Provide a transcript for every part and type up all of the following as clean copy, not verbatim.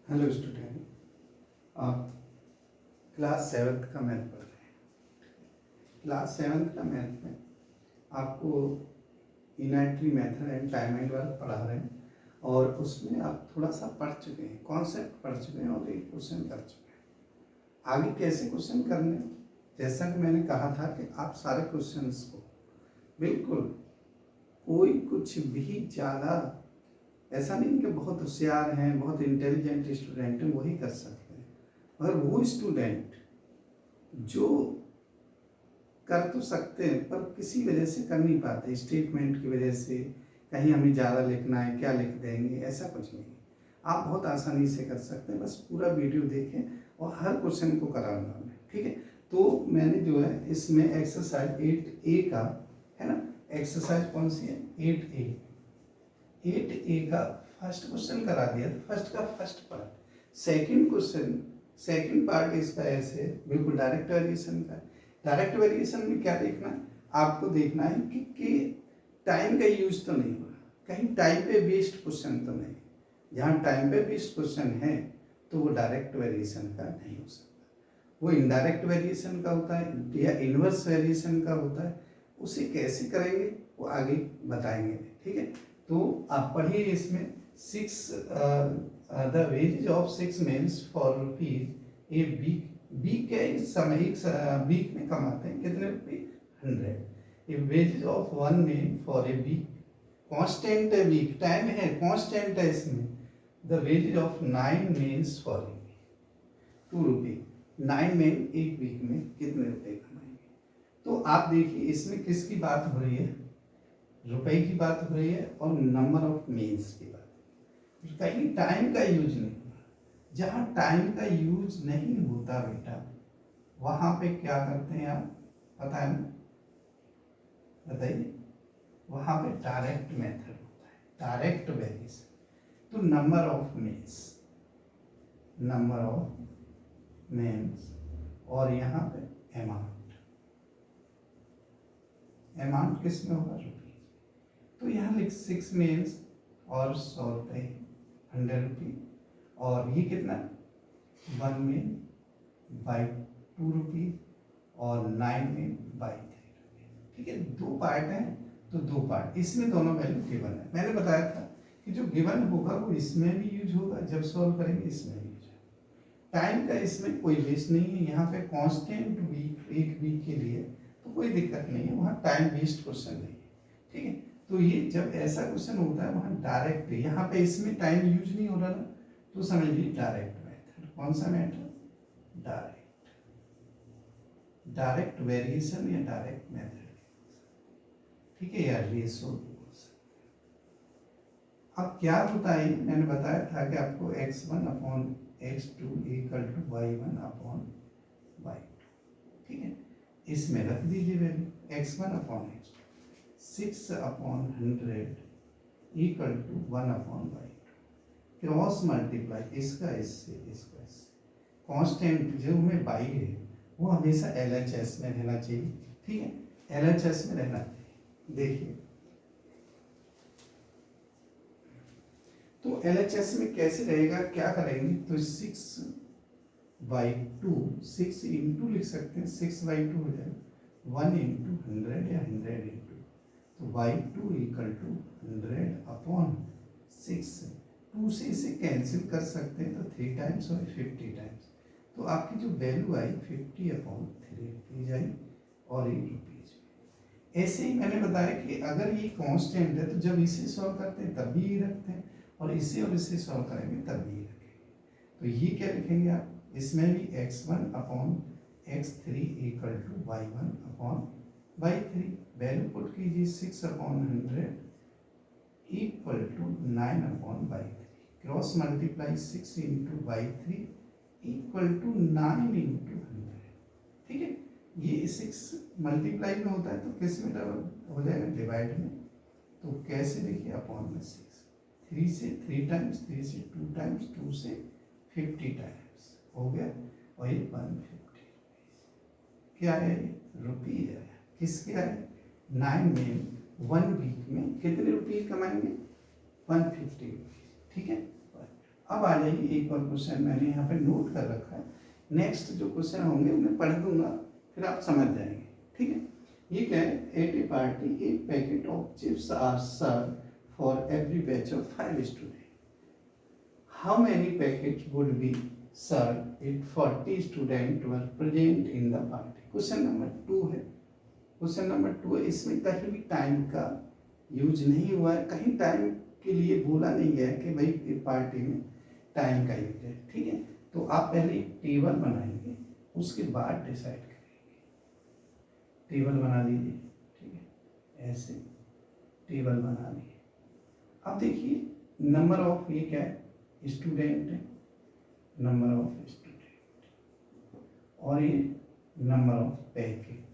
Hello student, आप class seventh का math पढ़ रहे हैं। क्लास सेवन्थ का मैथ में आपको unitary method and time and work पढ़ा रहे हैं और उसमें आप थोड़ा सा पढ़ चुके हैं, कॉन्सेप्ट पढ़ चुके हैं और एक क्वेश्चन कर चुके हैं। आगे कैसे क्वेश्चन करने, जैसा कि मैंने कहा था कि आप सारे क्वेश्चंस को बिल्कुल, कोई कुछ भी ज़्यादा ऐसा नहीं कि बहुत होशियार हैं, बहुत इंटेलिजेंट स्टूडेंट हैं वही कर सकते हैं, मगर वो स्टूडेंट जो कर तो सकते हैं पर किसी वजह से कर नहीं पाते, स्टेटमेंट की वजह से, कहीं हमें ज़्यादा लिखना है क्या लिख देंगे, ऐसा कुछ नहीं। आप बहुत आसानी से कर सकते हैं, बस पूरा वीडियो देखें और हर क्वेश्चन को कराऊंगा मैं, ठीक है। तो मैंने जो है इसमें एक्सरसाइज 8A का है ना, एक्सरसाइज कौन सी है, 8A का फर्स्ट क्वेश्चन करा दिया। फर्स्ट का first part, second question second part इसका ऐसे बिल्कुल डायरेक्ट वेरिएशन का। डायरेक्ट वेरिएशन में क्या देखना है आपको, देखना है कि टाइम का यूज तो नहीं हुआ, कहीं टाइम पे बेस्ड क्वेश्चन तो नहीं। जहाँ टाइम पे बेस्ड क्वेश्चन है तो वो डायरेक्ट वेरिएशन का नहीं हो सकता, वो इनडायरेक्ट वेरिएशन का होता है या इनवर्स वेरिएशन का होता है। उसे कैसे करेंगे वो आगे बताएंगे, ठीक है। तो आप पढ़िए इसमें 6 the wages of 6 mens for rupees a week के सामयिक वीक में कमाते हैं कितने रुपये, 100। A wages of 1 man for a week, constant है, वीक टाइम है कांस्टेंट है इसमें। The wages of 9 mens for a week 2 रुपये। 9 मैन एक वीक में कितने रुपए कमाएंगे। तो आप देखिए इसमें किसकी बात हो रही है, रुपए की बात हो रही है और नंबर ऑफ मीन्स की बात। कहीं टाइम का यूज नहीं हुआ, जहाँ टाइम का यूज नहीं होता बेटा वहां पे क्या करते हैं आप, पता है ना, बताइए। वहां पे डायरेक्ट मेथड होता है, डायरेक्ट वेरिएशन। तो number of means, number of means और यहाँ पे अमाउंट, अमाउंट किस में होगा, रुपीज। तो यहाँ लिख 6 मीन्स और 100 रुपये 100 रुपये, और ये कितना 1 मीन बाई 2 रुपये और 9 मीन बाई 3 रुपये, ठीक है। दो पार्ट हैं तो दो पार्ट, इसमें दोनों वैल्यू गिवन है। मैंने बताया था कि जो गिवन होगा वो इसमें भी यूज होगा, जब सॉल्व करेंगे इसमें भी यूज होगा। टाइम का इसमें कोई वेस्ट नहीं है, यहाँ पे कांस्टेंट वीक, एक वीक के लिए तो कोई दिक्कत नहीं है, वहाँ टाइम वेस्ट क्वेश्चन नहीं है, ठीक है। तो ये जब ऐसा क्वेश्चन होता है वहाँ डायरेक्ट, यहाँ पे इसमें टाइम यूज नहीं हो रहा ना, तो समझिए डायरेक्ट मेथड। कौन सा मेथड, डायरेक्ट, डायरेक्ट वेरिएशन या डायरेक्ट मेथड, ठीक है, या रेशो भी हो सकता है। अब क्या होता है, मैंने बताया था कि आपको x1 upon x2 equal to y1 upon y2, ठीक है। इसमें रख दीजिए value x1 upon x2, 6 upon 100 equal to 1 upon y2, cross multiply इसका इससे इसका इससे। कांस्टेंट जो में बाई है वो हमेशा LHS में रहना चाहिए, ठीक है, LHS में रहना चाहिए। देखिए तो LHS में कैसे रहेगा, क्या करेंगे, तो 6/2, 6 इंटू लिख सकते हैं, 6/2 हो जाएगा 1 इंटू 100 या 100 इंटू, तो y2 इक्वल टू 100 अपॉन 6। 2 से इसे कैंसिल कर सकते हैं तो 3 टाइम्स और 50 टाइम्स, तो आपकी जो वैल्यू आई 50 अपॉन 3 रुपीज आई और 1 रुपीज। ऐसे ही मैंने बताया कि अगर ये कांस्टेंट है तो जब इसे सॉल्व करते हैं तब भी ये रखते हैं और इसे सॉल्व करेंगे तब भी ये रखेंगे। तो ये क्या लिखेंगे आप, इसमें भी x1 upon x3 equal to y1 upon y3, value put कीजिए 6 upon 100 equal to 9 upon y3, cross multiply 6 into y3 equal to 9 into 100, ठीक है। ये 6 मल्टीप्लाई में होता है तो किस में हो जाएगा, डिवाइड में। तो कैसे देखिए, अपॉन में 6, 3 से 3 टाइम्स, 3 से 2 टाइम्स, 2 से 50 टाइम्स हो गया, और ये 150 क्या है, रुपीज है। किसके आए, 9 में 1 वीक में कितने रुपये कमाएंगे, 150 रुपीज, ठीक है। अब आ जाइए, एक और क्वेश्चन मैंने यहाँ पे नोट कर रखा है, नेक्स्ट जो क्वेश्चन होंगे उन्हें पढ़ दूंगा, फिर आप समझ जाएंगे, ठीक है। ये क्या है, at a party a packet of chips are serve for every batch of 5 student, how many packet would be serve if 40 student were present in the party. Question number 2 है, क्वेश्चन नंबर 2 है, इसमें कहीं भी time का use नहीं हुआ है, कहीं टाइम के लिए बोला नहीं गया है कि भाई पार्टी में टाइम का यूज है, ठीक है। तो आप पहले टेबल बनाएंगे, उसके बाद डिसाइड करेंगे। टेबल बना लीजिए, ठीक है, ऐसे टेबल बना लिए। अब देखिए नंबर ऑफ, ये क्या है, स्टूडेंट है, नंबर ऑफ स्टूडेंट, और ये नंबर ऑफ पैकेट,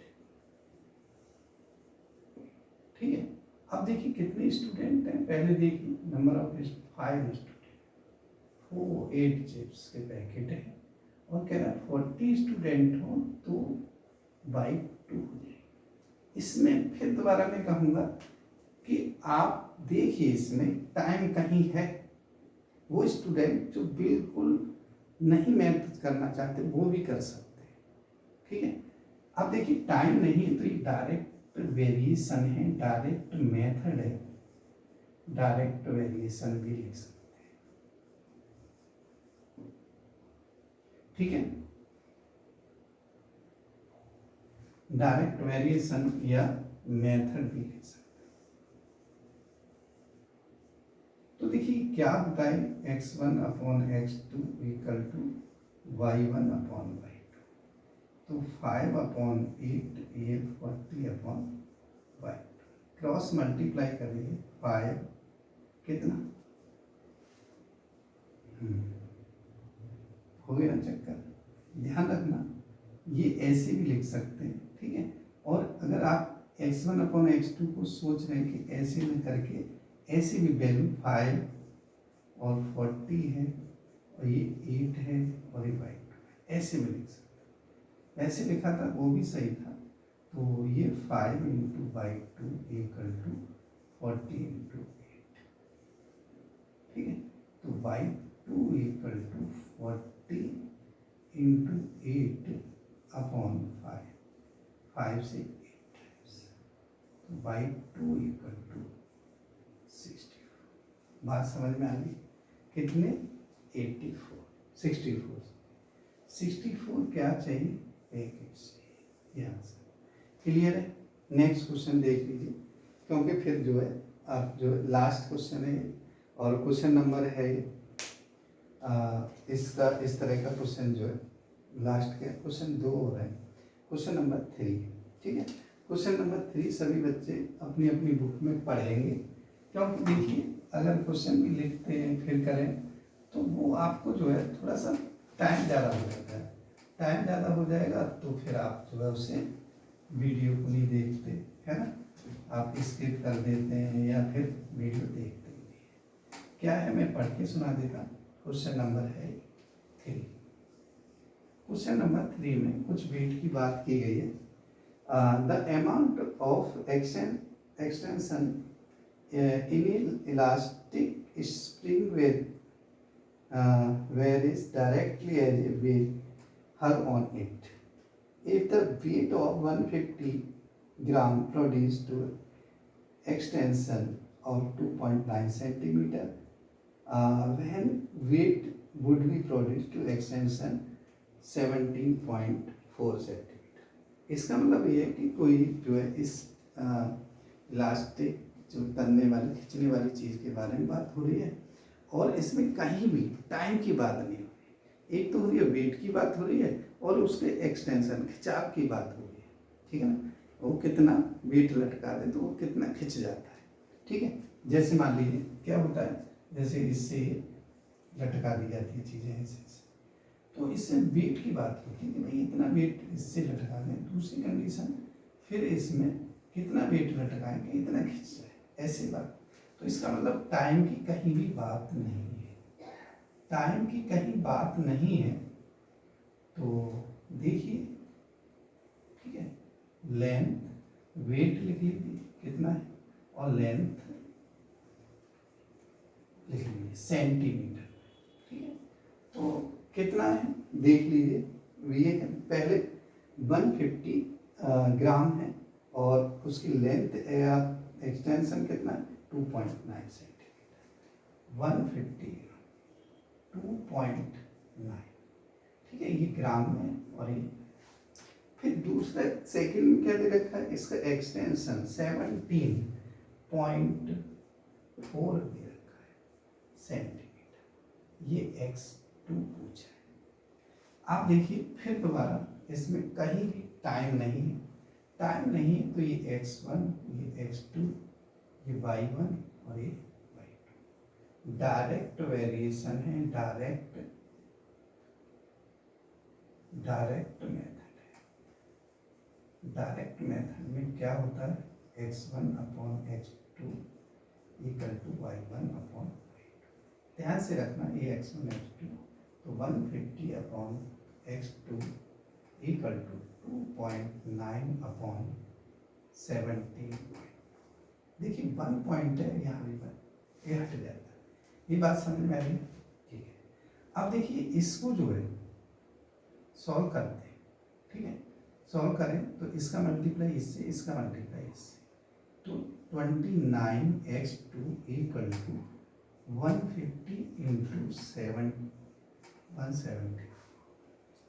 ठीक है। अब देखिए कितने स्टूडेंट हैं, पहले देखिए नंबर ऑफ 5 स्टूडेंट, 8 चिप्स के पैकेट है, और कह रहा है 40 स्टूडेंट हो तो बाई 2 हो जाएगी। इसमें फिर दोबारा मैं कहूँगा कि आप देखिए इसमें टाइम कहीं है, वो स्टूडेंट जो बिल्कुल नहीं मेहनत करना चाहते वो भी कर सकते हैं, ठीक है। अब देखिए टाइम नहीं है तो ये डायरेक्ट वेरिएशन है, डायरेक्ट मेथड है, डायरेक्ट वेरिएशन भी लिख सकते हैं, ठीक है। डायरेक्ट वेरिएशन या मेथड भी लिख सकते हैं। तो देखिए क्या होता है, x1 upon x2 equal to y1 upon y2, तो 5 अपॉन 8 ये 40 अपॉन y2, क्रॉस मल्टीप्लाई करिए 5 कितना हो गया चक्कर, ध्यान रखना ये ऐसे भी लिख सकते हैं, ठीक है। और अगर आप x1 अपॉन x2 को सोच रहे हैं कि ऐसे में करके, ऐसे भी वैल्यू 5 और 40 है, और ये 8 है, और ये y2 है, ऐसे भी लिख सकते हैं। ऐसे लिखा था वो भी सही था, तो ये 5 into y2 equal to 40 into 8, ठीक है। तो y2 equal to 40 into 8 upon 5 से 8 टाइम्स, तो y2 इक्वल टू 64। बात समझ में आ गई, कितने 64 क्या चाहिए, पैकेट चाहिए, यहाँ से क्लियर है। नेक्स्ट क्वेश्चन देख लीजिए, क्योंकि फिर जो है आप जो लास्ट क्वेश्चन है, और क्वेश्चन नंबर है इसका, इस तरह का क्वेश्चन जो है लास्ट के क्वेश्चन 2 हो रहे हैं, क्वेश्चन नंबर 3, ठीक है। क्वेश्चन नंबर 3 सभी बच्चे अपनी अपनी बुक में पढ़ेंगे, क्योंकि देखिए अगर क्वेश्चन भी लिखते हैं फिर करें तो वो आपको जो है थोड़ा सा टाइम ज़्यादा हो जाता है, टाइम ज़्यादा हो जाएगा तो फिर आप जो है उसे वीडियो को नहीं देखते, है ना, आप स्किप कर देते हैं या फिर वीडियो देखते हैं। क्या है, मैं पढ़ के सुना देता। क्वेश्चन नंबर है 3। क्वेश्चन नंबर 3 में कुछ वेट की बात की गई है। The amount of extension in elastic spring with varies directly as a weight hung on it. If the weight of 150 gram produced to extension of 2.9 centimeter, when weight would be produced to extension 17.4 centimetre. इसका मतलब ये है कि कोई जो है इस elastic जो तनने वाली खींचने वाली चीज़ के बारे में बात हो रही है, और इसमें कहीं भी टाइम की बात नहीं हो रही, एक तो हो रही है वेट की बात हो रही है, और उसके एक्सटेंशन खिंचाव की बात हो रही है, ठीक है ना, वो कितना वेट लटका दे तो वो कितना खिंच जाता है, ठीक है। जैसे मान लीजिए क्या होता है, जैसे इससे लटका दी जाती है चीज़ें ऐसे, तो इससे वेट की बात होती है कि भाई इतना वेट इससे लटका दें। दूसरी कंडीशन फिर इसमें कितना वेट लटकाएं कि इतना खिंच जाए, ऐसी बात। तो इसका मतलब टाइम की कहीं भी बात नहीं है, टाइम की कहीं बात नहीं है। तो देखिए, ठीक है, लेंथ वेट लिख लीजिए कितना है, और लेंथ लिख लीजिए सेंटीमीटर, तो कितना है देख लीजिए। ये पहले 150 ग्राम है और उसकी लेंथ या एक्सटेंशन कितना है 2.9 सेंटीमीटर। 150 2.9, ठीक है, ये ग्राम में। और ये फिर दूसरा सेकंड में क्या दे रखा है, इसका एक्सटेंशन 17.4 दे रखा है सेंटीमीटर। ये x2 पूछा है। आप देखिए फिर दोबारा इसमें कहीं भी टाइम नहीं है, टाइम नहीं है तो ये x1, ये x2, ये y1 और ये y2। डायरेक्ट वेरिएशन है, डायरेक्ट मेथड है। डायरेक्ट मेथड में क्या होता है, x1 upon x2 equal to y1 upon y2। ध्यान से रखना ये x1 x2, तो 150 upon x2 equal to 2.9 upon 17। देखिए 1 पॉइंट है यहाँ भी, पर ये हट जाता है। ये बात समझ में आ रही है, ठीक है। अब देखिए इसको जो है सॉल्व करते हैं, ठीक है। सॉल्व करें तो इसका मल्टीप्लाई इससे, इसका मल्टीप्लाई इससे, तो 29x2 इक्वल टू 150 इंटू 170,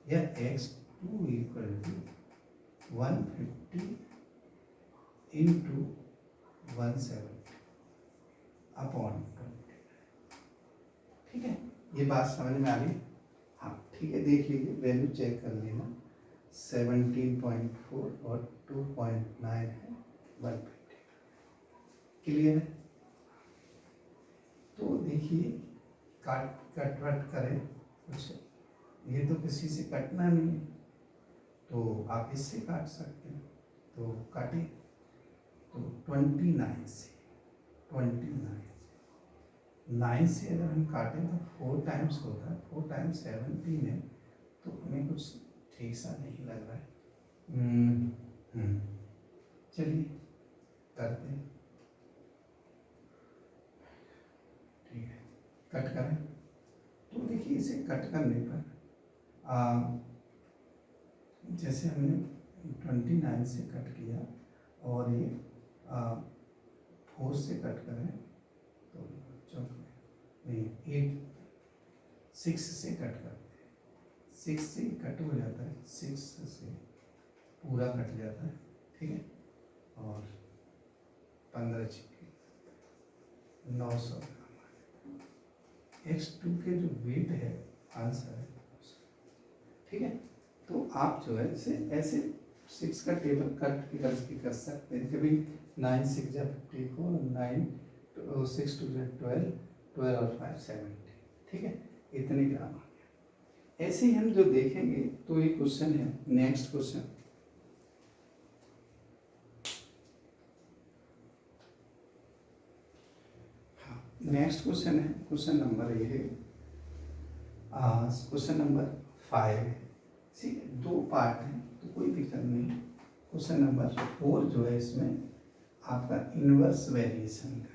या x2 equal to 150 into 170 upon 20, ठीक है। ये बात समझ में आ रही है, हाँ ठीक है। देख लीजिए वैल्यू चेक कर लेना, 17.4 और 2.9 है 150। क्लियर है। तो देखिए कट वट करें कुछ, ये तो किसी से कटना नहीं है, तो आप इससे काट सकते हैं। तो काटिए, तो 29 से 9 से अगर हम काटें तो 4 टाइम्स होता है, 4 टाइम्स 17 है, तो हमें कुछ ठीक सा नहीं लग रहा है। चलिए करते हैं, ठीक है। कट करें तो देखिए इसे कट करने पर जैसे हमने 29 से कट किया और ये 4 से कट करें तो नहीं 6 से कट करते हैं, 6 से कट हो जाता है, 6 से पूरा कट जाता है, ठीक है। और 15 छिपके 900 ग्राम। x2 के जो वेट है आंसर है, ठीक है। तो आप जो है इसे ऐसे 6 का टेबल कट कर सकते हैं। कभी 9 6 जा 54, 9 6 2 12, 12 और 5 70, ठीक है। इतने ग्राम आ गया। ऐसे ही हम जो देखेंगे तो ये क्वेश्चन है, नेक्स्ट क्वेश्चन। हाँ नेक्स्ट क्वेश्चन है, क्वेश्चन नंबर ये है, क्वेश्चन नंबर 5 है। ठीक है, 2 पार्ट है तो कोई दिक्कत नहीं। क्वेश्चन नंबर 4 जो है इसमें आपका इनवर्स वेरिएशन का है।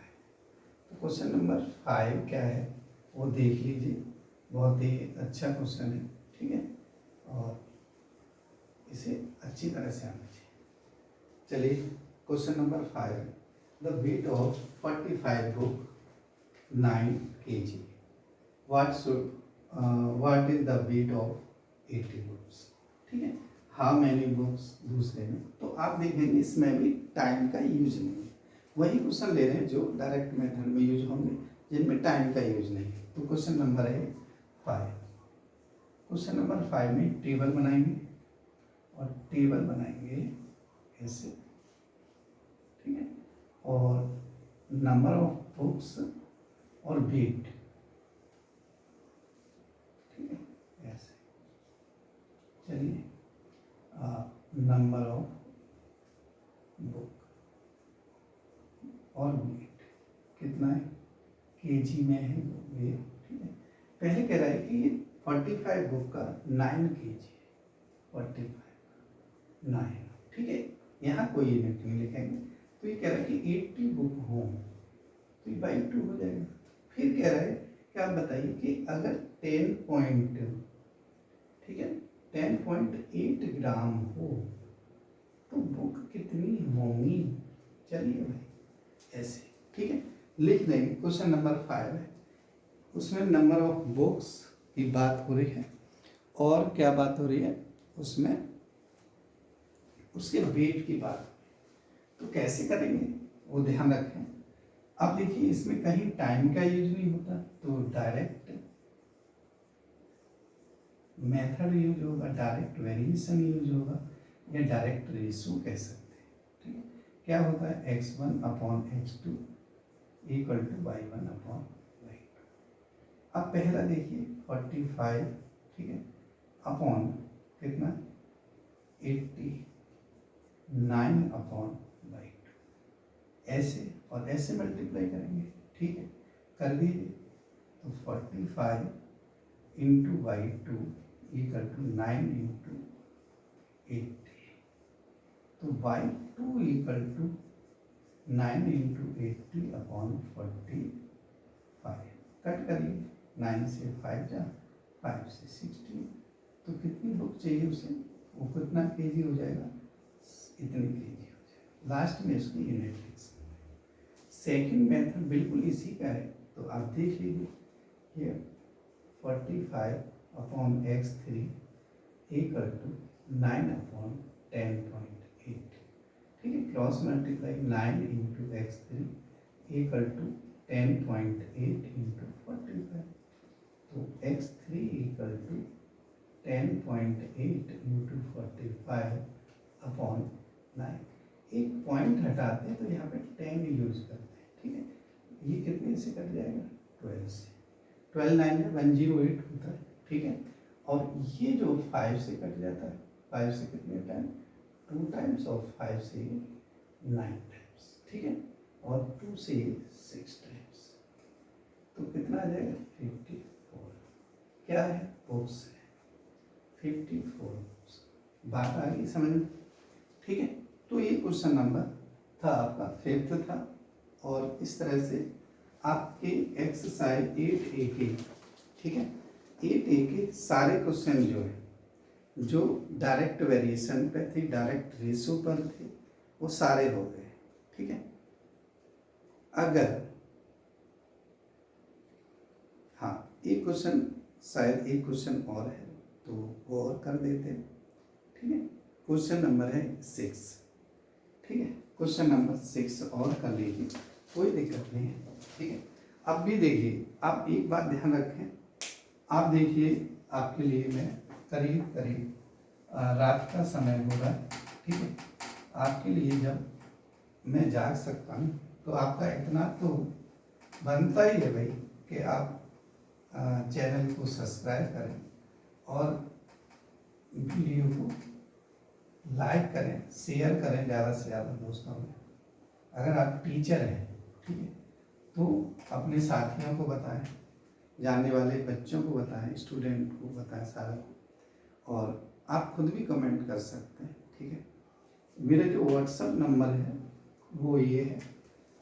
तो क्वेश्चन नंबर 5 क्या है वो देख लीजिए, बहुत ही अच्छा क्वेश्चन है, ठीक है। और इसे अच्छी तरह से आना चाहिए। चलिए question number 5, the weight of 45 book 9 kg, what is the weight of 80 books, ठीक है। हाउ मैनी बुक्स दूसरे में, तो आप देखेंगे इसमें भी टाइम का यूज नहीं है। वही क्वेश्चन ले रहे हैं जो डायरेक्ट मेथड में यूज होंगे, जिनमें टाइम का यूज नहीं है। तो क्वेश्चन नंबर है 5। क्वेश्चन नंबर 5 में टेबल बनाएंगे और टेबल बनाएंगे ऐसे, ठीक है। और नंबर ऑफ बुक्स और वेट, ठीक है, ऐसे। चलिए नंबर ऑफ बुक और वेट कितना है, केजी में है वेट, ठीक है। पहले कह रहा है कि ये 45 बुक का 9 kg है, 45 9, ठीक है। यहाँ कोई यूनिट नहीं लिखेंगे। तो ये कह रहा है कि 80 बुक हो तो ये बाई 2 हो जाएगा। फिर कह रहा है कि क्या बताइए कि अगर 10 पॉइंट, ठीक है, 10.8 ग्राम हो तो बुक कितनी होंगी? चलिए भाई ऐसे, ठीक है, लिख देंगे। क्वेश्चन नंबर 5 है, उसमें नंबर ऑफ बुक्स की बात हो रही है और क्या बात हो रही है उसमें, उसके वेट की बात। तो कैसे करेंगे वो ध्यान रखें। अब देखिए इसमें कहीं टाइम का यूज नहीं होता, तो डायरेक्ट मेथड यूज होगा, डायरेक्ट वेरिएशन यूज होगा, या डायरेक्ट रेशो कह सकते हैं, ठीक है। क्या होता है x1 upon x2 equal to y1 upon y2। अब पहला देखिए 45, ठीक है, अपॉन कितना 89 अपॉन y2, ऐसे और ऐसे मल्टीप्लाई करेंगे, ठीक है, कर दीजिए। तो 45 into y2 equal to 9 into 80, तो y2 equal to 9 into 80 upon 45। Cut करिए, 9 से 5 जा, 5 से 16, तो कितनी बुक चाहिए उसे, वो कितना केजी हो जाएगा, इतने केजी हो जाएगा। लास्ट में इसकी यूनिट लिख सकते हैं। सेकेंड मेथड बिल्कुल इसी का है, तो आप देख लीजिए ये 45 upon x3 equal to 9 upon 10.8, ठीक है, cross multiply 9 into x3 equal to 10.8 into 45, तो x3 equal to 10.8 into 45 upon 9। एक पॉइंट हटाते हैं तो यहाँ पे 10 यूज करते हैं, ठीक है। ये कितने से कट जाएगा, 12 से, 12 9 में 108 होता है, ठीक है। और ये जो 5 से कट जाता है, 5 से कितने टाइम, 2 टाइम्स, और 5 से 9 टाइम्स, ठीक है, और 2 से 6 टाइम्स, तो कितना आ जाएगा 54। क्या है, बुक्स है 54। बात आ गई समझ में, ठीक है। तो ये क्वेश्चन नंबर था आपका 5th था, और इस तरह से आपके एक्सरसाइज 8A के, ठीक है, 8A के सारे क्वेश्चन जो है, जो डायरेक्ट वेरिएशन पे थे, डायरेक्ट रेशो पर थे, वो सारे हो गए, ठीक है। अगर हाँ एक क्वेश्चन, शायद एक क्वेश्चन और है तो वो और कर देते हैं, ठीक है। क्वेश्चन नंबर है 6, ठीक है, क्वेश्चन नंबर 6 और कर लीजिए, कोई दिक्कत नहीं है, ठीक है। अब भी देखिए, आप एक बात ध्यान रखें, आप देखिए आपके लिए मैं करीब करीब रात का समय हो रहा है, ठीक है। आपके लिए जब मैं जाग सकता हूँ तो आपका इतना तो बनता ही है भाई कि आप चैनल को सब्सक्राइब करें और वीडियो को लाइक करें, शेयर करें ज़्यादा से ज़्यादा दोस्तों में। अगर आप टीचर हैं, ठीक है, तो अपने साथियों को बताएं, जानने वाले बच्चों को बताएं, स्टूडेंट को बताएं सारा को, और आप खुद भी कमेंट कर सकते हैं, ठीक है। मेरा जो व्हाट्सएप नंबर है वो ये है,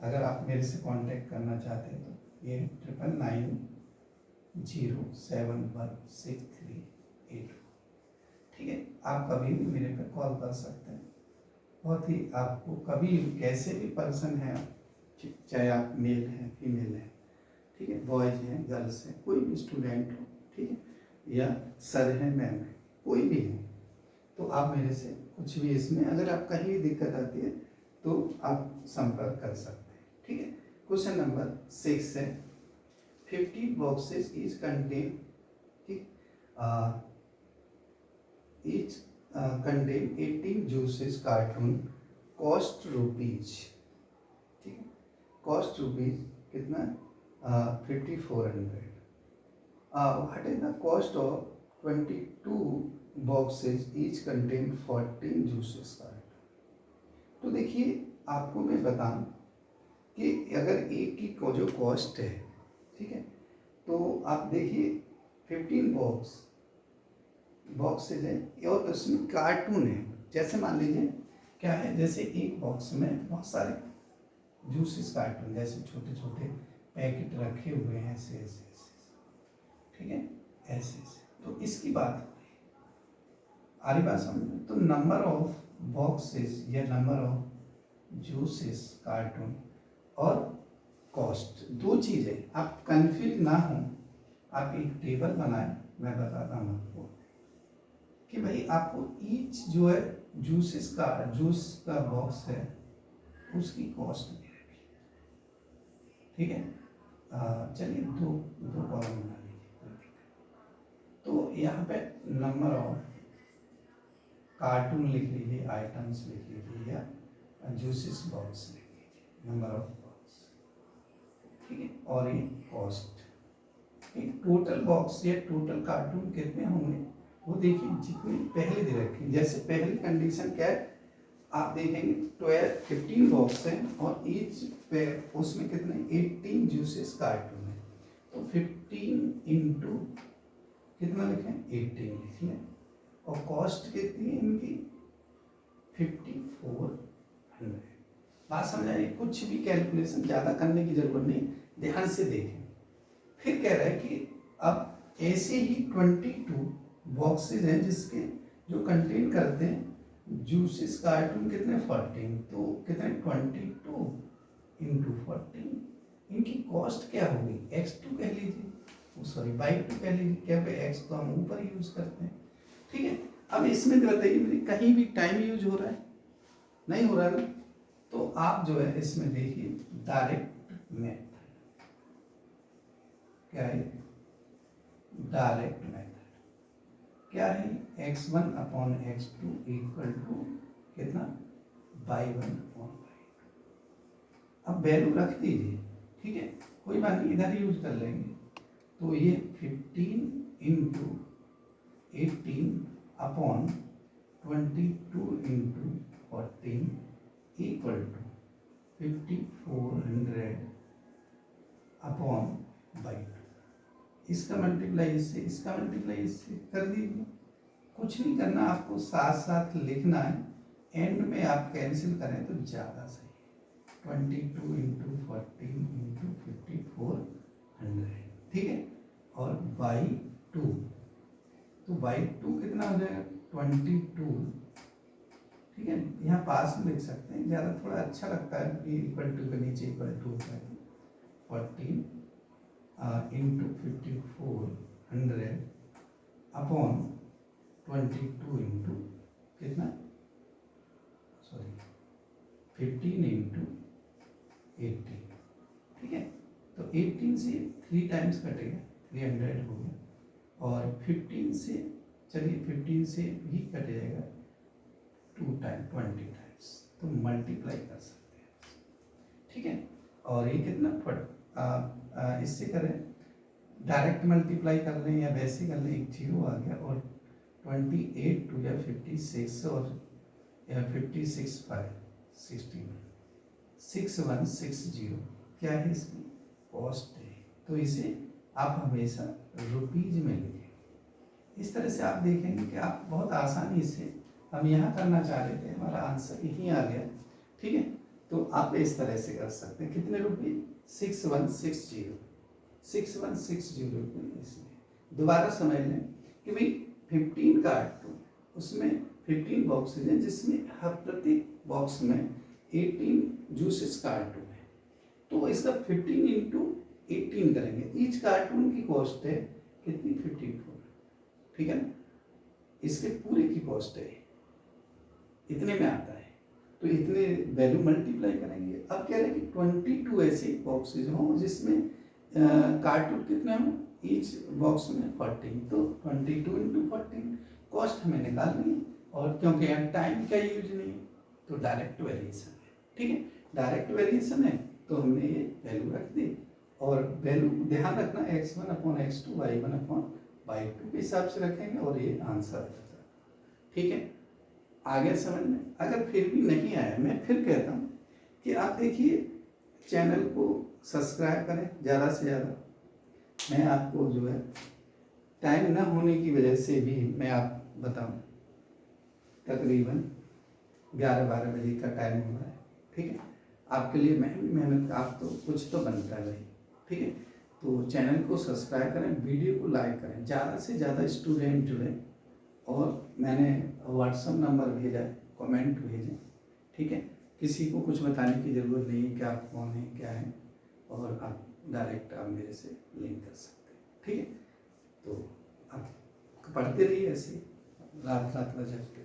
अगर आप मेरे से कांटेक्ट करना चाहते हैं तो ये 9990711638, ठीक है। आप कभी भी मेरे पे कॉल कर सकते हैं। बहुत ही आपको कभी कैसे भी पर्सन है, चाहे आप मेल हैं फीमेल हैं, ठीक है, बॉयज हैं गर्ल्स हैं, कोई भी स्टूडेंट हो, ठीक है, या सर हैं मैम है, कोई भी है, तो आप मेरे से कुछ भी, इसमें अगर आप कहीं भी दिक्कत आती है तो आप संपर्क कर सकते हैं, ठीक है। क्वेश्चन नंबर 6 है, 50 बॉक्सेस इज कंटेन, ठीक, each contain 18 juices cartoon, cost rupees, ठीक है, cost rupees कितना, 5400। what is the cost of 22 boxes each contain 14 juices cartoon? तो देखिए आपको मैं बताऊं कि अगर एक की को जो कॉस्ट है, ठीक है, तो आप देखिए 15 बॉक्सेज है और उसमें कार्टून है। जैसे मान लीजिए क्या है, जैसे एक बॉक्स में बहुत सारे जूसेस कार्टून, जैसे छोटे छोटे पैकेट रखे हुए हैं ऐसे ऐसे ऐसे, ठीक है, ऐसे से। तो इसकी बात आ रही बात समझ में। तो नंबर ऑफ बॉक्सेस या नंबर ऑफ जूसेस कार्टून और कॉस्ट, दो चीज़ें, आप कंफ्यूज ना हो। आप एक टेबल बनाए, मैं बताता हूँ आपको कि भाई आपको ईच जो है जूस का बॉक्स है उसकी कॉस्ट दे रखी है, ठीक है। चलिए दो दो कॉलम बना लीजिए। तो यहाँ पे नंबर ऑफ कार्टून लिख लीजिए, आइटम्स लिख लीजिए, या जूसेस बॉक्स लिख लीजिए, नंबर ऑफ बॉक्स, ठीक है। और ये कॉस्ट, टोटल बॉक्स या टोटल कार्टून कितने होंगे वो देखिए, जितनी पहले दे रखी। जैसे पहली कंडीशन क्या है, आप देखेंगे 15 बॉक्स हैं और ईच पे उसमें कितने 18 जूसेस कार्टून है। तो 15 इंटू कितना लिखें, 18 लिख लें। और कॉस्ट कितनी है इनकी, 5400। बात समझ आई? कुछ भी कैलकुलेशन ज़्यादा करने की जरूरत नहीं, ध्यान से देखें। फिर कह रहा है कि अब ऐसे ही 22 बॉक्सेस हैं जिसके जो कंटेन करते हैं जूसेस कार्टून कितने 14। तो कितने 22 इंटू 14, इनकी कॉस्ट क्या होगी, x2 कह लीजिए, सॉरी y2 कह लीजिए। क्या पे x तो हम ऊपर यूज करते हैं, ठीक है। अब इसमें बताइए मुझे कहीं भी टाइम यूज हो रहा है, नहीं हो रहा है ना। तो आप जो है इसमें देखिए डायरेक्ट मेथड क्या है, डायरेक्ट मेथड क्या है, x1 upon x2 equal to कितना y1 अपॉन y2। अब वैल्यू रख दीजिए, ठीक है, कोई बात नहीं, इधर यूज कर लेंगे। तो ये 15 into 18 upon 22 into 14 equal to 5400 upon y2। इसका मल्टीप्लाई इससे, इसका मल्टीप्लाई इससे कर दीजिए। कुछ नहीं करना, आपको साथ साथ लिखना है, एंड में आप कैंसिल करें तो ज़्यादा सही है। 22 इंटू 14 इंटू 5400, ठीक है। और y2, तो y2 कितना हो जाएगा 22, ठीक है। यहाँ पास में लिख सकते हैं, ज़्यादा थोड़ा अच्छा लगता है कि इक्वल टू के नीचे इक्वल टू होता है। 14 इंटू 5400 अपॉन 22 इंटू कितना, सॉरी 15 इंटू 18, ठीक है। तो 18 से 3 टाइम्स कटेगा, 300 हो गया। और 15 से, चलिए 15 से भी कट जाएगा 2 टाइम 20 टाइम्स, तो मल्टीप्लाई कर सकते हैं, ठीक है। और ये कितना इससे करें, डायरेक्ट मल्टीप्लाई कर लें या वैसे कर लें, एक जीरो आ गया। और 28 टू या 56 और 56 5 16 6160 क्या है इसकी कॉस्ट है। तो इसे आप हमेशा रुपीज में लिखें। इस तरह से आप देखेंगे कि आप बहुत आसानी से, हम यहाँ करना चाह रहे थे, हमारा आंसर यहीं आ गया, ठीक है। तो आप इस तरह से कर सकते हैं। कितने रुपये 6160 रुपये। इसमें दोबारा समझ लें कि भाई 15 कार्टून, उसमें 15 बॉक्सेज हैं जिसमें हर प्रत्येक बॉक्स में 18 जूसेस कार्टून है। तो इसका 15 इंटू 18 करेंगे, ईच कार्टून की कॉस्ट है कितनी 54, ठीक है ना। इसके पूरे की कॉस्ट है इतने में आता है, तो इतने वैल्यू मल्टीप्लाई करेंगे। अब कह रहे हैं कि 22 ऐसे बॉक्सेज हों जिसमें कार्टून कितने हों, ईच बॉक्स में 14। तो 22 इंटू 14 कॉस्ट हमें निकालनी है। और क्योंकि यहाँ टाइम का यूज नहीं है तो डायरेक्ट वेरिएशन है, ठीक है। डायरेक्ट वेरिएशन है तो हमने ये वैल्यू रख दी। और वैल्यू ध्यान रखना x1 upon x2 y1 upon y2 के हिसाब से रखेंगे और ये आंसर आ जाएगा, ठीक है। आगे समझ में। अगर फिर भी नहीं आया, मैं फिर कहता हूँ कि आप देखिए चैनल को सब्सक्राइब करें ज़्यादा से ज़्यादा। मैं आपको जो है टाइम ना होने की वजह से भी मैं आप बताऊँ, तकरीबन 11-12 बजे का टाइम हो रहा है, ठीक है। आपके लिए मैं भी मेहनत, आप तो कुछ तो बनता है भाई, ठीक है। तो चैनल को सब्सक्राइब करें, वीडियो को लाइक करें, ज़्यादा से ज़्यादा स्टूडेंट जुड़ें। और मैंने व्हाट्सएप नंबर भेजा है, कमेंट भेजें, ठीक है। किसी को कुछ बताने की ज़रूरत नहीं है कि आप कौन हैं क्या हैं, और आप डायरेक्ट आप मेरे से लिंक कर सकते हैं, ठीक है। तो आप पढ़ते रहिए ऐसे रात रात भर जग के।